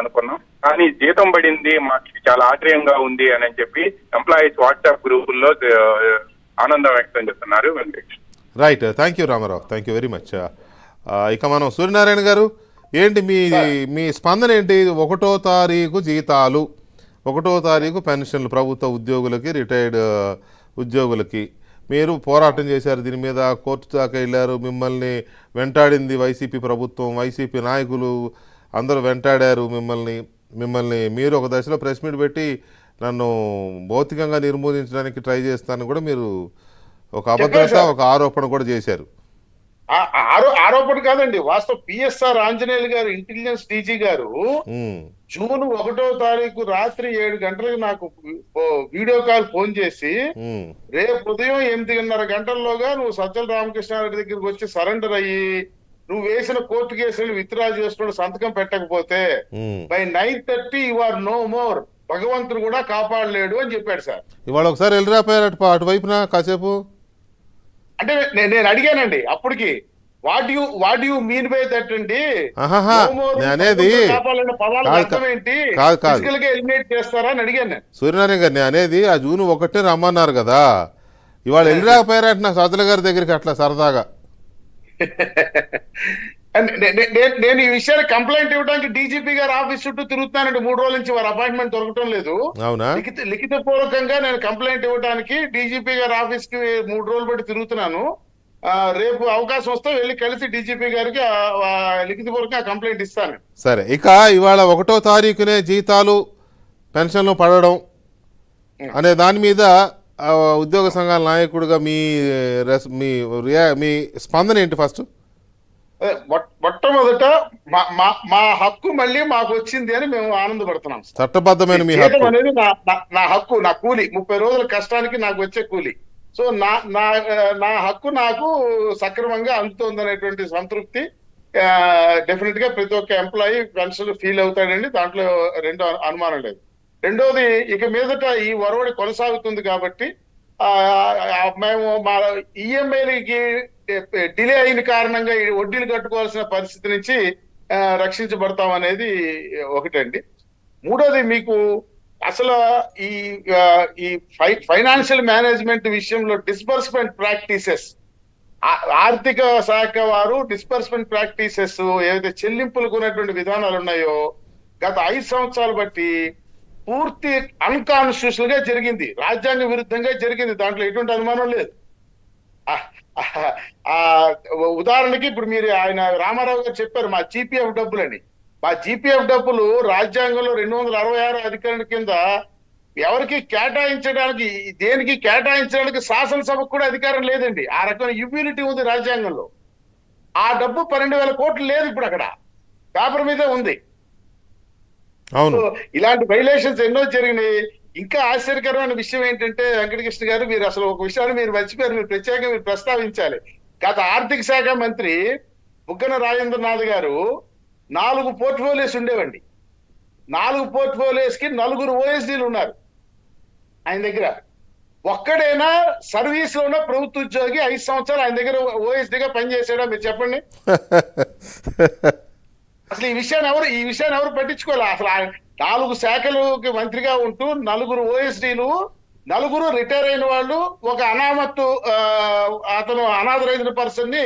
అనుకున్నాం. కానీ జీతం పడింది, మాకు ఇది చాలా ఆశ్చర్యంగా ఉంది అని చెప్పి ఎంప్లాయీస్ వాట్సాప్ గ్రూపుల్లో ఆనందం వ్యక్తం చేస్తున్నారు. Venkatesh. Right, thank you Ramarao, thank you very much. ఇక మనం సూర్యనారాయణ గారు, ఏంటి మీ స్పందన ఏంటి? 1వ తారీఖు జీతాలు, 1వ తారీఖు పెన్షన్లు ప్రభుత్వ ఉద్యోగులకి, రిటైర్డ్ ఉద్యోగులకి. మీరు పోరాటం చేశారు దీని మీద, కోర్టు దాకా వెళ్ళారు, మిమ్మల్ని వెంటాడింది వైసీపీ ప్రభుత్వం, వైసీపీ నాయకులు అందరూ వెంటాడారు మిమ్మల్ని మీరు ఒక దశలో ప్రెస్ మీట్ పెట్టి నన్ను భౌతికంగా నిర్మూలించడానికి ట్రై చేస్తానని కూడా మీరు ఒక అభద్రత, ఒక ఆరోపణ కూడా చేశారు. ఆరోపణ కాదండి, వాస్తవం. పిఎస్ఆర్ ఆంజనేయులు గారు, ఇంటెలిజెన్స్ డీజీ గారు జూన్ 1వ తారీఖు రాత్రి 7 గంటలకు నాకు వీడియో కాల్ ఫోన్ చేసి, రేపు ఉదయం 8:30 గంటల్లోగా నువ్వు సజ్జల రామకృష్ణారెడ్డి దగ్గరికి వచ్చి సరెండర్ అయ్యి నువ్వు వేసిన కోర్టు కేసులు విత్డ్రా చేసుకుని సంతకం పెట్టకపోతే by 9:30 you are no more, భగవంతుడు కూడా కాపాడలేడు అని చెప్పాడు సార్. ఇవాళ ఒకసారి వెళ్ళిరాపోయారట అటువైపున కాసేపు. అంటే నేను అడిగానండి అప్పటికి, what you mean by that అండి, అనేది ఎలిమినేట్ చేస్తారా అని అడిగాను నేను. సూర్యనారాయణ గారిని అనేది ఆ జూన్ 1 రమ్మన్నారు కదా, ఇవాళ వెళ్ళిరాకపోయారట నా సజ్జల గారి దగ్గరికి అట్లా సరదాగా. నేను ఈ విషయాన్ని కంప్లైంట్ ఇవ్వడానికి డీజీపీ గారు ఆఫీస్ చుట్టూ తిరుగుతున్నానండి. 3 రోజుల నుంచి వారు అపాయింట్మెంట్ దొరకటం లేదు. అవునా? లిఖిత పూర్వకంగా నేను కంప్లైంట్ ఇవ్వడానికి డీజీపీ గారి ఆఫీస్ కి 3 రోజులు బట్టి తిరుగుతున్నాను. రేపు అవకాశం వస్తే వెళ్ళి కలిసి డీజీపీ గారికి లిఖిత పూర్వకంగా కంప్లైంట్ ఇస్తాను. సరే, ఇక ఇవాళ 1వ తారీఖునే జీతాలు పెన్షన్లు పడడం అనే దాని మీద ఉద్యోగ సంఘాల నాయకుడిగా మీ స్పందన ఏంటి? ఫస్ట్ మొట్టమొదట మా హక్కు మళ్ళీ మాకు వచ్చింది అని మేము ఆనందపడుతున్నాం. చట్టబద్ధమైన మీ హక్కు అనేది నా హక్కు, నా కూలి, 30 రోజుల కష్టానికి నాకు వచ్చే కూలి. సో నా హక్కు నాకు సక్రమంగా అందుతుంది అనేటువంటి సంతృప్తి డెఫినెట్ గా ప్రతి ఒక్క ఎంప్లాయీ పెన్షన్ ఫీల్ అవుతాడండి. దాంట్లో రెండో అనుమానం లేదు. రెండోది, ఇక మీదట ఈ ఒరవడి కొనసాగుతుంది కాబట్టి మేము మా ఈఎంఐలకి డిలే అయిన కారణంగా వడ్డీలు కట్టుకోవాల్సిన పరిస్థితి నుంచి రక్షించబడతాం అనేది ఒకటండి. మూడోది, మీకు అసలు ఈ ఫైనాన్షియల్ మేనేజ్మెంట్ విషయంలో డిస్బర్స్మెంట్ ప్రాక్టీసెస్, ఆర్థిక శాఖ వారు డిస్బర్స్మెంట్ ప్రాక్టీసెస్ ఏవైతే చెల్లింపులకు ఉన్నటువంటి విధానాలు ఉన్నాయో గత 5 సంవత్సరాలు బట్టి పూర్తి అన్కాన్స్టిట్యూషనల్ గా జరిగింది, రాజ్యాంగ విరుద్ధంగా జరిగింది. దాంట్లో ఎటువంటి అనుమానం లేదు. ఉదాహరణకి ఇప్పుడు మీరు ఆయన రామారావు గారు చెప్పారు మా జీపీఎఫ్ డబ్బులని. మా జీపీఎఫ్ డబ్బులు రాజ్యాంగంలో 266 అధికరణ కింద ఎవరికి కేటాయించడానికి, దేనికి కేటాయించడానికి శాసనసభకు కూడా అధికారం లేదండి. ఆ రకమైన ఇమ్యూనిటీ ఉంది రాజ్యాంగంలో. ఆ డబ్బు 12,000 కోట్లు లేదు, ఇప్పుడు అక్కడ పేపర్ మీదే ఉంది. ఇలాంటి వైలేషన్స్ ఎన్నో జరిగినాయి. ఇంకా ఆశ్చర్యకరమైన విషయం ఏంటంటే వెంకటకృష్ణ గారు, మీరు అసలు ఒక విషయాన్ని మీరు మర్చిపోయారు, మీరు ప్రత్యేకంగా మీరు ప్రస్తావించాలి. గత ఆర్థిక శాఖ మంత్రి బుగ్గన రాజేంద్రనాథ్ గారు 4 పోర్ట్ఫోలియోస్ ఉండేవండి. 4 పోర్ట్ఫోలియోస్ కి 4 ఓఎస్డీలు ఉన్నారు ఆయన దగ్గర. ఒక్కడైనా సర్వీస్ లో ఉన్న ప్రభుత్వ ఉద్యోగి 5 సంవత్సరాలు ఆయన దగ్గర ఓఎస్డీగా పనిచేసాడా మీరు చెప్పండి. అసలు ఈ విషయాన్ని ఎవరు పట్టించుకోవాలి. అసలు 4 శాఖలకి మంత్రిగా ఉంటూ 4 ఓఎస్డీలు, 4 రిటైర్ అయిన వాళ్ళు, ఒక అనామత్తు అతను అనాథరైన పర్సన్ ని